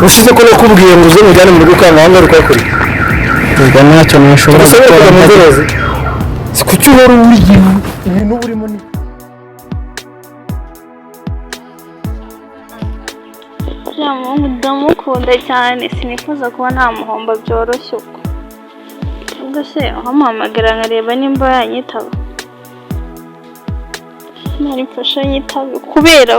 ushize ko nakubwiye ngo uze mujyane mu rugo kwa mama rukakuri ubwo ntacyo nashobora gukora mu nzorozi kuki uhora uriye ibintu burimo ni ndamukunda cyane sinifuza kuba nta muhomba byoroshye uko ubwo se amuhamagara nkareba nimba yanyitaba nari mfasha nyitabe kubera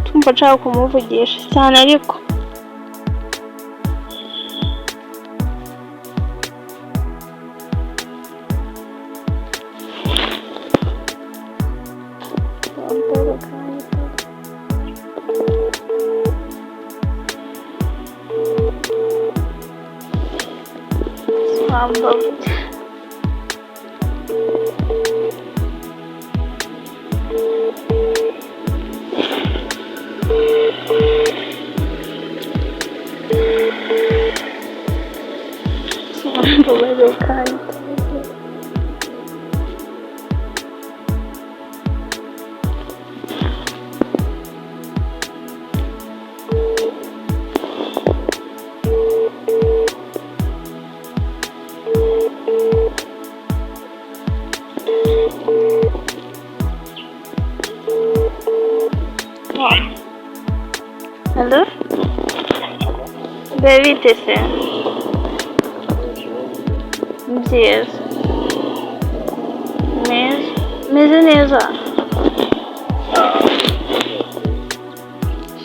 tumva nshaka kumuvugisha cyane ariko Hello? Baby, tese. Yes. Meze neza.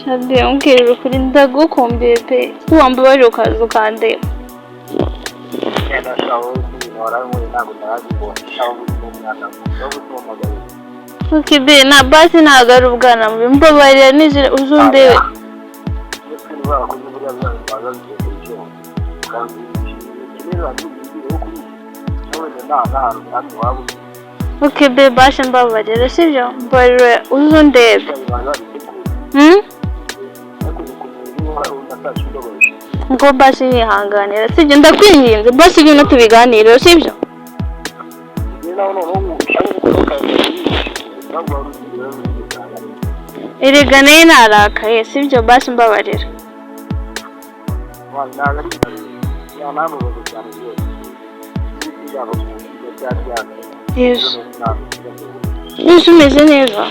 Shabe, umbwirira ukuri ndagukumbuye pe. Wambabarira ukaza ukandeba. Okay, be, na basi ntabwo ari ubwana mubi. Mbabarira nijire uzundebe. Okay, be, bashe mbabarira sibyo? Mbabarira uzundebe. Ngo basi yihanganira sibyo ndakwinginze basi ibintu tubiganira sibyo? Erega nayo narakaye sibyo basi mbabarira. Yesu umeze neza.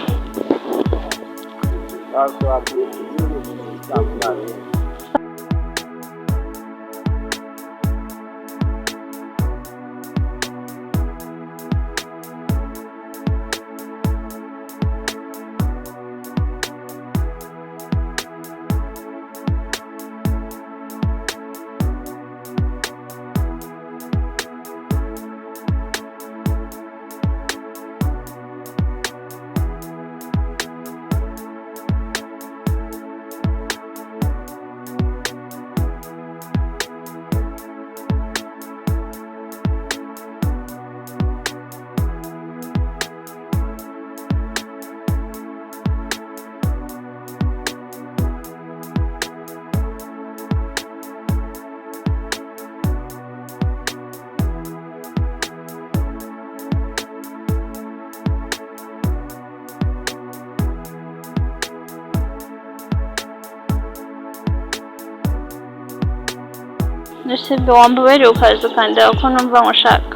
Nashibye wambabarira ukaza ukandeba ko numva nkushaka.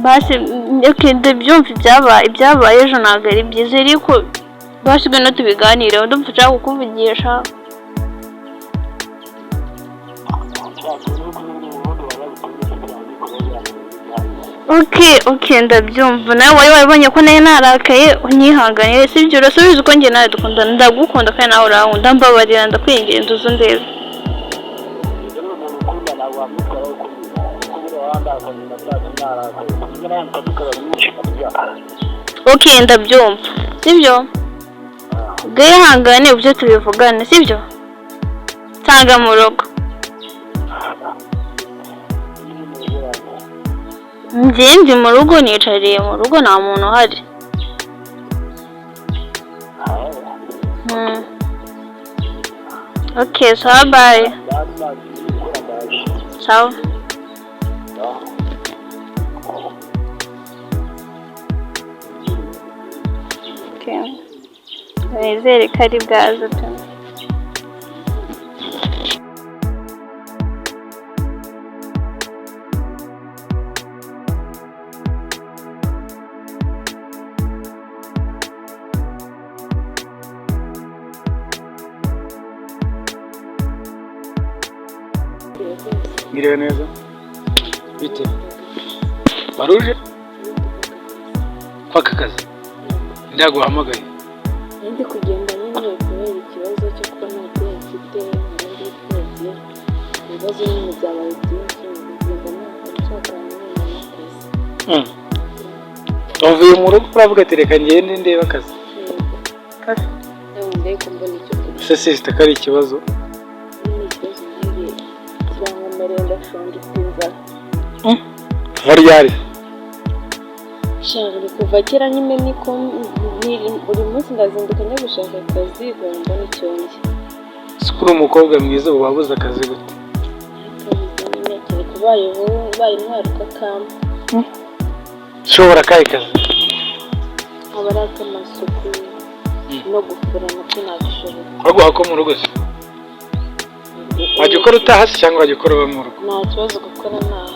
Basi okay ndabyumva ibyabaye ejo ntabwo ari byiza ariko basi bino tubiganire ndumva nshaka kukuvugisha. Okay ndabyumva nawe wari wabonye ko nayo narakaye unyihanganire sibyo urasubiza uko njye nawe dukundana ndagukunda kandi nawe urankunda mbabarira ndakwinginze uzundebe. Okay ndabyumva sibyo bwihangane ubyo tubivugane sibyo tanga mu rugo. Ndi mu rugo nicariye mu rugo nta muntu uhari. Okay, sawa bye. Sawa. nizere ko ari bwaza pe. Ngiriwe neza bite baruje kwaka kazi ndaguhamagaye ndi kugenda nyine kubera ikibazo cyo kuba ntabwo mfite n'indi twese ibibazo nyine byabaye byinshi ngenda nshaka n'akazi uvuye mu rugo uravuga ati reka ngende ndebe akazi ndabona ko mbona icyo kurya se sister kari ikibazo ndashonje kwinzara varyari shaka kuva kera nyine niko buri munsi ndazinduka njya gushaka akazi ngomba n'icyonge sikuri umukobwa mwiza wabuze akazi gute nyine kiri kubayeho baye intwari kakamba shobora kayi kazi aba ari akamasuku no gufura nabyo nabishobora baguha ko mu rugo se wajya ukora utaha se cyangwa wajya ukora mu rugo nta kibazo gukora naho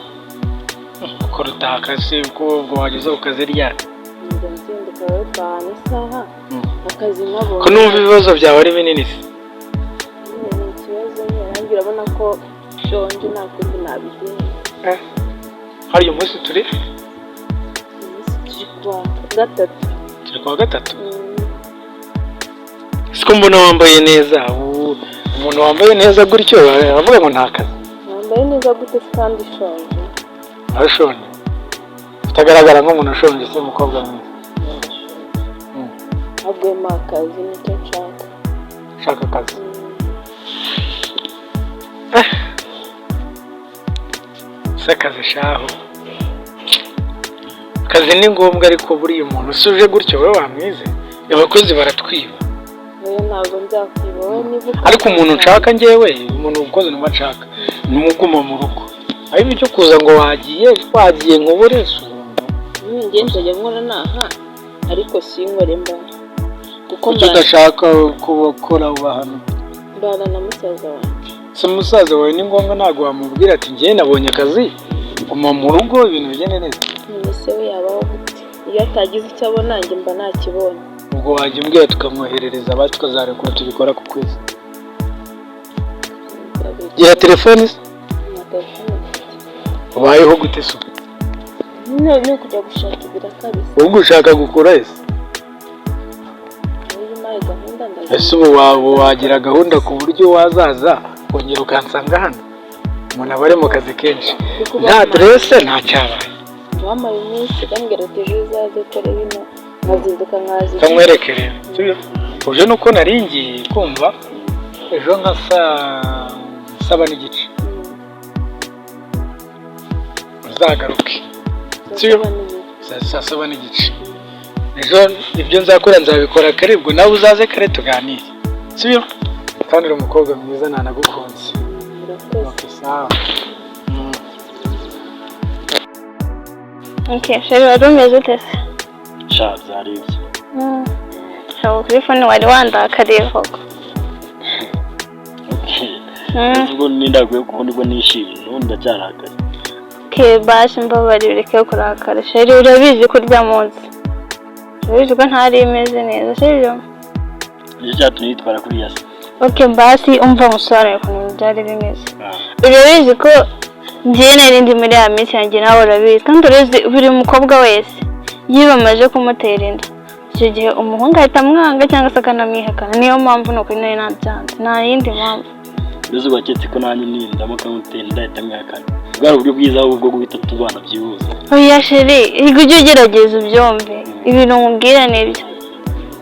ukora utaha akazi kuko ubwo wageze ku kazi ryari nzinduka batahana isaha akazi nkabona ko numva ibibazo byawe ari binini se ni ikibazo nanjye urabona ko shonje nta kundi nabigenza hari uyu munsi turi kuwa gatatu turi kuwa gatatu siko mbona wambaye neza umuntu wambaye neza gutyo aravuga ngo nta kazi wambaye neza gute kandi ushonje arashonje utagaragara nk'umuntu ushonje se umukobwa mwiza agwema akazi nicyo nshaka ushaka akazi se akazi shaho akazi ni ngombwa ariko buriya umuntu usuje gutyo wowe wamwize abakozi baratwiba wowe ntabwo nzakwiba wowe niba ariko umuntu nshaka njyewe umuntu ukoze numva nshaka ni umuguma mu rugo ariko icyo kuza ngo wagiye nkubure njye nzajya nkora naha ariko sinkore mba kuko icyo udashaka kubakora uba hano mbana na musaza wanjye se musaza wawe ni ngombwa ntabwo wamubwira ati njye nabonye akazi guma mu rugo ibintu bigende neza none se we yabaho gute iyo atagize icyo abona njye mba ntakibonye ubwo wajya umbwira tukamwoherereza abandi tukazarekura tubikora ku kwezi gira telefone se ubayeho gute se ni ukujya gushaka ibirakabisa ubwo ushaka gukura ese ese ubu wagira gahunda ku buryo wazaza kongera ukansanga hano umuntu aba ari mu kazi kenshi nta aderese nta cyabaye wambaye iminsi kambwira ati ejo uzaze ukore bino nkazinduka nkazi kamwereke rero uje nuko nari ngiye kumva ejo nka saa 7 n'igice uzagaruke saa 7 n'igice ejo ibyo nzakora nzabikora karibwo nawe uzaze kare tuganire sibyo kandi uri umukobwa mwiza nanagukunze okay sawa Okay, sheri wari umeze ute se sha byari ibyo shaho kuri fone wari wandakariye koko ubwo nindaguye kuko nibwo nishimye n'ubundi ndacyarakaye okay bashi mbabarira ureke kurakara sheri urabizi ko urya munsi urabizi ko ntari imeze neza sibyo nicyo cyatumye yitwara kuri yasi okay basi umva musobanurire ukuntu byari bimeze urabizi ko njye narindi muri ya minsi yanjye nawe urabizi kandi urabizi buri mukobwa wese yiba amaze kumutera inda icyo gihe umuhungu ahita amwanga cyangwa se akanamwihakana niyo mpamvu nuko nari nabyanze nta yindi mpamvu mbese ugaketse ko nanjye nindamo kamutera inda ahita amwihakana bwari uburyo bwiza bwo guhita tubana byihuse oya sheri ujye ugerageza ubyumve ibintu nkubwira nibyo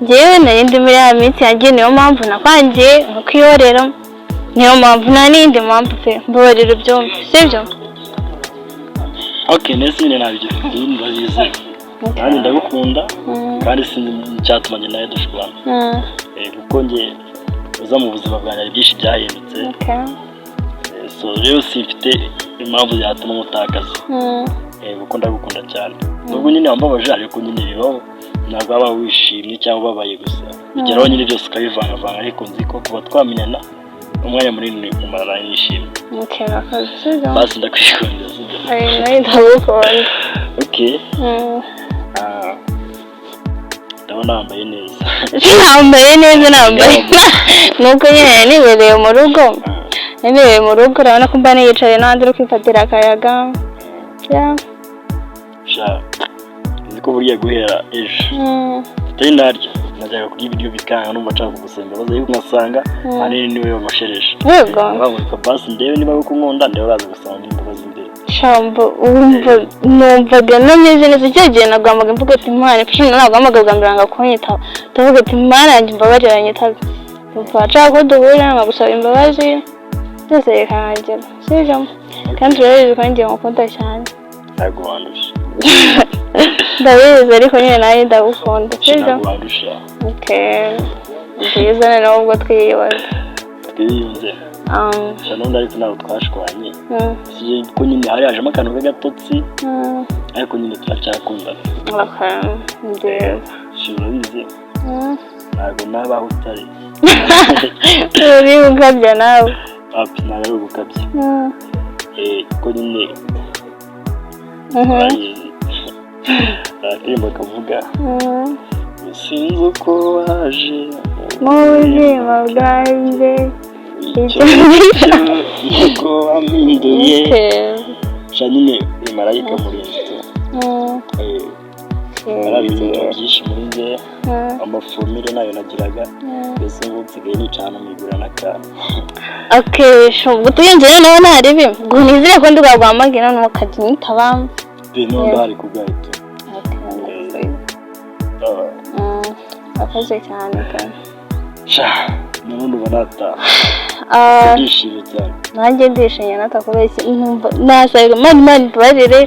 njyewe narindi muri ya minsi yanjye niyo mpamvu nakwangiye nkukwihorera niyo mpamvu nta n'indi mpamvu pe mbabarira ubyumve sibyo okay nese nyine nabigira ndabizi kandi ndagukunda kandi sinzi icyatuma njye nawe dushobora kuko njye uza mu buzima bwanjye hari byinshi byahindutse so rero simfite impamvu yatuma mutakaza kuko ndagukunda cyane nubwo nyine wambabaje ariko nyine bibaho ntabwo waba wishimye cyangwa ubabaye gusa bigeraho nyine byose ukabivangavanga ariko nzi ko kuba twamenyana umwanya munini umarana nishimye. Basi ndakwikundira sibyo? Nawe ndagukunda. Okay. Ndabona wambaye neza. Nambaye neza nambaye. Nuko nyine nibereye mu rugo. Nibereye mu rugo urabona ko mba niyicaye n'ahandi uri kwifatira akayaga. Niko buriya guhera ejo tutari naryo najyaga kurya ibiryo bikanga numva nshaka kugusemba baza yuko nkasanga ahanini niwe wamasheresha bamurika basi ndebe niba uko nkunda ndebe uraza gusanga imbabazi imbere shambo numvaga nameze neza icyo gihe nagombaga mvuga ati Imana fasha ntabwo amagaga mbiranga kunyitaba ndavuga ati Imana yanjye imbabarira nyitabe nshaka ko duhurira nkagusaba imbabazi byose bikanagera sibyo kandi urabizi ko ngiye ngukunda cyane ntabwo wandusha ndabizi ariko nyine nawe ndagukunda sibyo ntabwo wandusha byiza noneho ubwo twiyunze n'undi ariko ntabwo twashwanye ko nyine hari hajemo akantu k'agatotsi ariko nyine turacyakundana urabizi ntabwo nabaho utari uri gukabya nawe ntabwo ari ugukabya ko nyine akaririmbo kavuga sinzi uko waje mu buzima bwanjye uko wampinduye nyine marayika murinzi arabintu byinshi muri njye amafumire nayo nagiraga mbese ngo nsigaye nicana migura n'akantu ubwo tuyongera nawe ntaribi ngo nizere ko ndugagwamagira no kajya nyitaba n'undi hari kubwahita akoze cyane kandi n'ubundi uba nataha ndishimye cyane nanjye ndishimye natakubeshye nasaga mani tubarire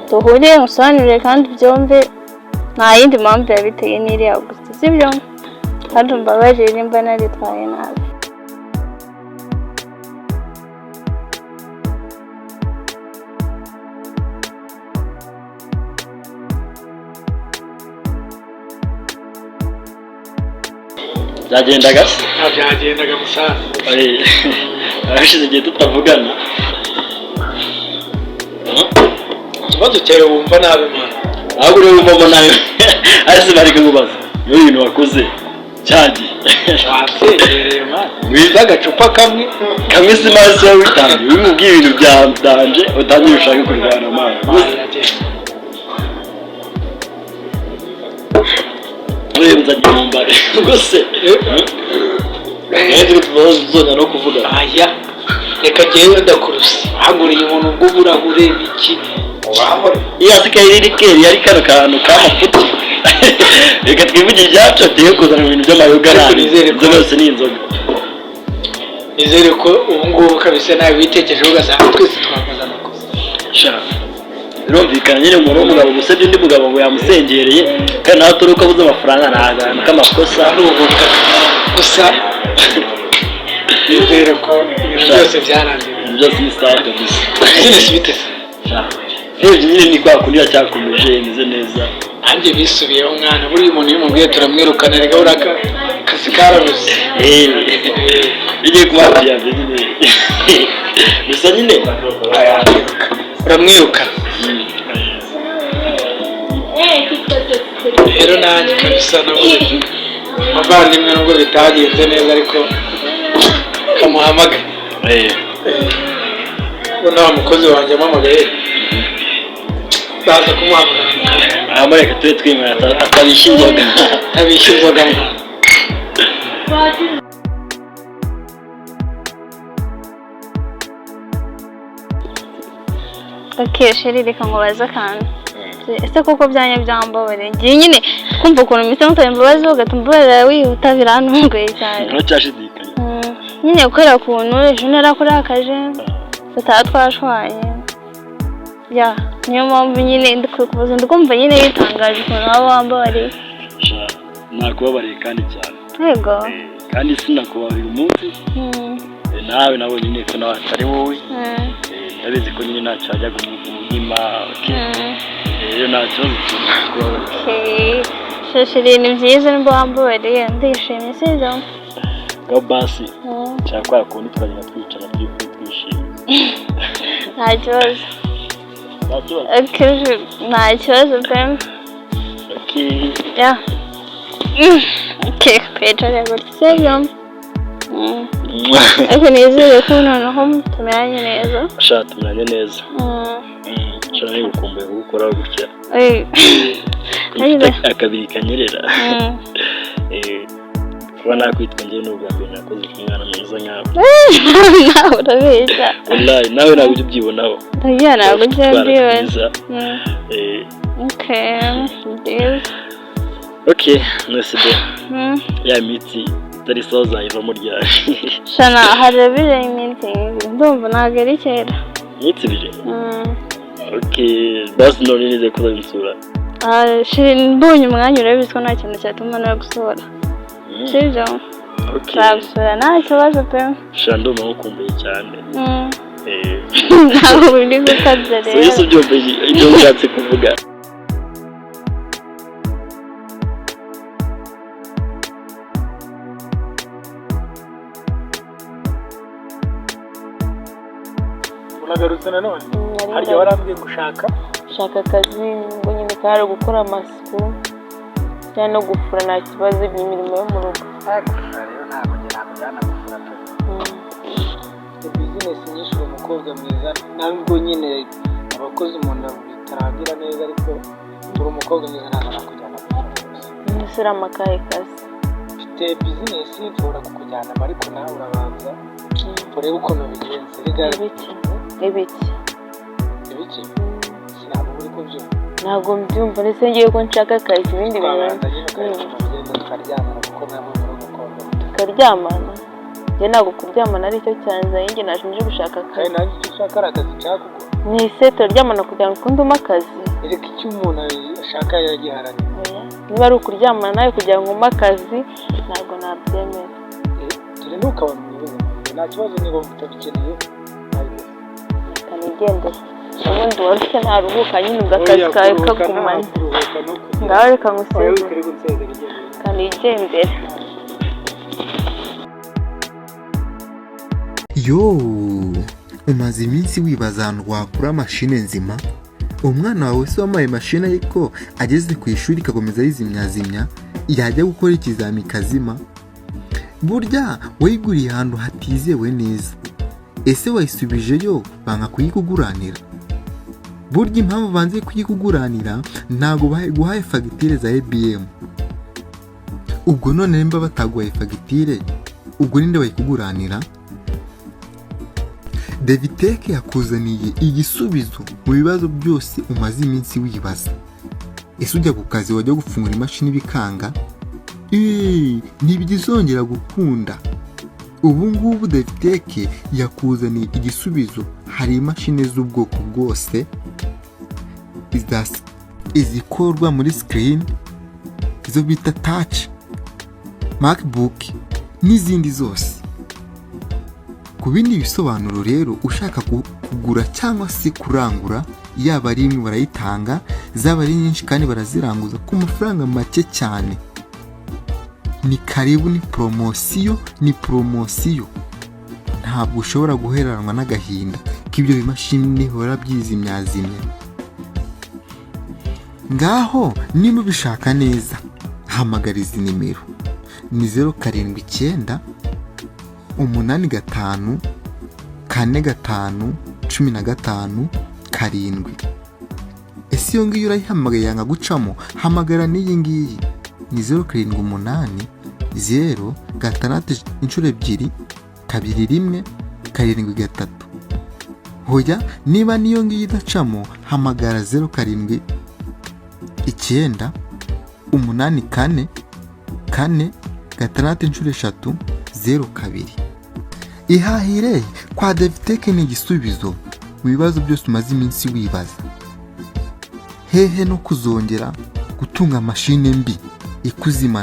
duhure musobanurire kandi byombe nta yindi mpamvu yabiteye n'iriya gusa sibyo kandi mbabarire nimba naritwaye nabi byagendaga byagendaga musaza arashize igihe tutavugana ikibazo cyawe wumva nabi mwana ntabwo uri wumvamo nabi ariko bari kukubaza niyo ibintu wakoze cyagiye wasegereye mwana wiza agacupa kamwe si mazi wowe witangiye wimubwiye ibintu bya danje utangiye ushaka kurwana mwana nzajya mu mbare rwose ntabwo tuzongera no kuvuga aya reka jyewe ndakurusi haguriye umuntu bw'uburahure biki iyo asigaye iri keri yari kano kantu k'amafuti reka twivugire ibyacu tugiye kuzana mu bintu by'amayoga nabi inzoga yose ni inzoga nizere ko ubu ngubu kabisa nawe witekereje ugasanga twese twakoze amakosa birumvikana nyine umuntu w'umugabo gusebya undi mugabo ngo yamusengereye kandi nawe turi uko abuze amafaranga nta ahantu k'amakosa n'ubuvuga gusa nizere ko ibintu byose byarangiye ibintu byose ni sawa kabisa nyine si biteze urebye nyine ni kwa kundi cyakomeje imeze neza nanjye bisubiyeho mwana buriya umuntu iyo umubwiye turamwirukana reka buriya akazi karabuze bigiye kumwakira nyine gusa nyine uramwirukana rero nanjye kabisa nabuze abavandimwe nubwo bitagenze neza ariko kamuhamagaye ubona wa mukozi wanjye amamagaye baza kumuhamagara reka tube twimara atabishya inzoga sheri reka nkubaze akantu ese koko byanya byambabare ngiye nyine kumva ukuntu mpise mutaba imbabazi ugatuma umbabarira wihuta birantunguye cyane ntucyashidikanya nyine gukora ukuntu ejo narakurakaje tutaba twashwanye niyo mpamvu nyine ndikubaza ndikumva nyine yitangaje ukuntu waba wambabariye nakubabariye kandi cyane yego kandi sinakubabariye umunsi nawe nabonye nyine ko nawe atari wowe ndabizi ko nyine ntacyo wajyaga umunyima rero nta kibazo shashiri ni byiza nimba wambabariye ndishimye sibyo ngaho basi nshaka kwa kundi tukagenda twicara twishimye nta kibazo nta kibazo pe ya kwicara gutya sibyo ariko nizere ko noneho tumeranye neza shaka tumeranye neza nshaka niba ukumbuye gukora gutya akabiri kanyerera kuba nakwitwa njyewe n'ubwa mbere nakoze ku mwana mwiza nkawe nawe urabeshya wallahi nawe ntabwo ujya ubyibonaho ntabwo ujya ubyibonaho okay nese de ya mitsi itari sawa zayivamo ryari shana harabire iminsi ndumva ntabwo ari kera iminsi ibiri okay basi none nize kuzabinsura shiri mbonye umwanya urabizi ko nta kintu cyatuma nagusura sibyo nzagusura nta kibazo pe shira ndumva ngukumbuye cyane ntabwo biri gukabya rero so byumva ibyo ushatse kuvuga uragarutse nanone harya warambwiye gushaka akazi ngo nyine kari gukora amasuku cyangwa no gufura nta kibazo imirimo yo mu rugo rero ntabwo njye nakujyana gufura pe bizinesi nyinshi uri umukobwa mwiza ntabwo nyine abakozi umuntu bitaragira neza ariko uri umukobwa mwiza ntabwo nakujyana gufura umusore amakaye kazi mfite bizinesi nshobora kukujyana ariko nawe urabanza urebe ukuntu bigenze ibiki sinabwo uri kubyumva ntabwo mbyumva ndetse ngiye ko nshaka akazi ibindi bintu tukaryamana kuko ntabwo uri umukobwa tukaryamana njye ntabwo kuryamana ari cyo cyanzanye njye naje nje gushaka akazi kandi nanjye icyo ushaka ari akazi nshaka ubwo mwese turaryamana kugira ngo ukundume akazi reka icyo umuntu ashaka yagiharanira niba ari ukuryamana nawe kugira ngo umpe akazi ntabwo nabyemera turi ntukabona umuyobozi nta kibazo niba utabikeneye kanigendera ubundi warushye ntaruhuka nyine ubwo akazi kawe kagumanye ngaho reka ngusezere kanigendera yo umaze iminsi wibaza ahantu wakura mashine nzima umwana wawe se wamaye mashine ariko ageze ku ishuri ikakomeza yizimyazimya yajya gukora ikizami kazima burya wayiguriye ahantu hatizewe neza ese wayisubijeyo banga kuyikuguranira burya impamvu banze kuyikuguranira ntago guhaye fagitire za EBM ubwo none nimba bataguhaye fagitire ubwo ninde bayikuguranira Davitek yakuzaniye igisubizo mu bibazo byose umaze iminsi wibaza ese ujya ku kazi wajya gufungura imashini bikanga ntibigizongera gukunda ubu ngubu Davitek yakuzaniye igisubizo hari imashini z'ubwoko bwose izikorwa muri screen izo bita touch MacBook n'izindi zose ku bindi bisobanuro rero ushaka kugura cyangwa se kurangura yaba ari imwe barayitanga zaba ari nyinshi kandi baraziranguza ku mafaranga make cyane ni karibu ni promosiyo ntabwo ushobora guheranwa n'agahinda k'ibyo bimashini hora byizimyazimya ngaho niba ubishaka neza hamagara izi nimero ni 079 85 45 15 7 ese iyo ngiyo urayihamagaye yanga gucamo hamagara n'iyi ngiyi ni 078 0 6 inshuro ebyiri 2 1 7 3 hoya niba niyo ngiyi idacamo hamagara 07 9 8 4 4 6 inshuro 3 02 ihahire kwa Davitek ni igisubizo mu bibazo byose umaze iminsi wibaza hehe no kuzongera gutunga mashine mbi ikuzimana